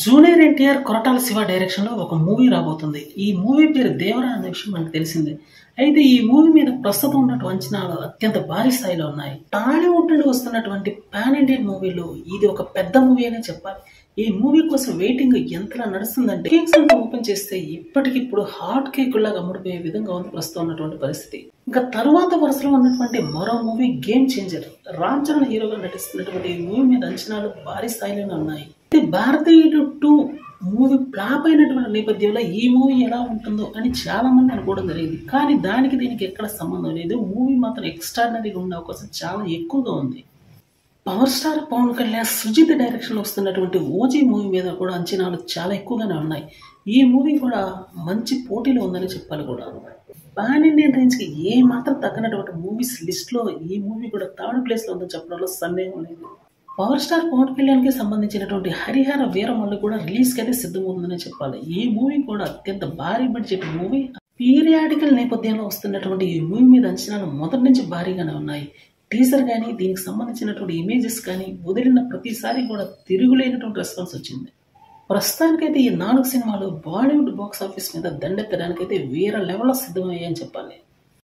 Junior NTR Koratala Shiva direction లో ఒక movie రాబోతుంది. ఈ మూవీ పేరు దేవరా అనే విషయం మనకు తెలిసిందే. అయితే ఈ మూవీ మీద ప్రస్తుతం ఉన్నటువంటి అంచనాలు అత్యంత భారీ స్థాయిలో ఉన్నాయి. టాలీవుడ్ నుండి వస్తున్నటువంటి పాన్ ఇండియన్ మూవీలో ఇది ఒక పెద్ద మూవీ అనే చెప్పాలి. ఈ మూవీ కోసం వెయిటింగ్ ఎంతలా నడుస్తుందంటే కేక్స్ అంతా ఓపెన్ చేస్తే ఇప్పటికిప్పుడు హాట్ కేక్ లాగా అమ్ముడిపోయే విధంగా ఉంది ప్రస్తుతం ఉన్నటువంటి పరిస్థితి. ఇంకా తరువాత వరుసలో ఉన్నటువంటి మరో movie game changer. Ram Charan హీరోగా నటిస్తున్నటువంటి ఈ మూవీ మీద అంచనాలు భారీ స్థాయిలోనే ఉన్నాయి. భారతీయుడు 2 మూవీ ఫ్లాప్ అయినటువంటి నేపథ్యంలో ఈ మూవీ ఎలా ఉంటుందో అని చాలా మంది అనుకోవడం జరిగింది. కానీ దానికి దీనికి ఎక్కడ సంబంధం లేదు. మూవీ మాత్రం ఎక్స్ట్రాడినరీగా ఉండే అవకాశం చాలా ఎక్కువగా ఉంది. Power star Pawan Kalyan Sujeeth direction లో వస్తున్నటువంటి ఓజీ మూవీ మీద కూడా అంచనాలు చాలా ఎక్కువగానే ఉన్నాయి. ఈ మూవీ కూడా మంచి పోటీలో ఉందని చెప్పాలి కూడా. పాన్ ఇండియన్ రేంజ్ కి ఏ మాత్రం తగ్గనటువంటి మూవీస్ లిస్ట్ లో ఈ మూవీ కూడా థర్డ్ ప్లేస్ లో ఉందని చెప్పడంలో సందేహం లేదు. పవర్ స్టార్ పవన్ కళ్యాణ్ కి సంబంధించినటువంటి హరిహర వీరమల్లు కూడా రిలీజ్ కి అయితే సిద్ధమవుతుందని చెప్పాలి. ఈ మూవీ కూడా అత్యంత భారీ బడ్జెట్ మూవీ. పీరియాడికల్ నేపథ్యంలో వస్తున్నటువంటి ఈ మూవీ మీద అంచనాలు మొదటి నుంచి భారీగానే ఉన్నాయి. టీజర్ కానీ దీనికి సంబంధించినటువంటి ఇమేజెస్ కానీ వదిలిన ప్రతిసారి కూడా తిరుగులేనటువంటి రెస్పాన్స్ వచ్చింది. ప్రస్తుతానికైతే ఈ 4 సినిమాలు బాలీవుడ్ బాక్స్ ఆఫీస్ మీద దండెత్తడానికైతే వేరే లెవెల్లో సిద్ధమయ్యాయని చెప్పాలి.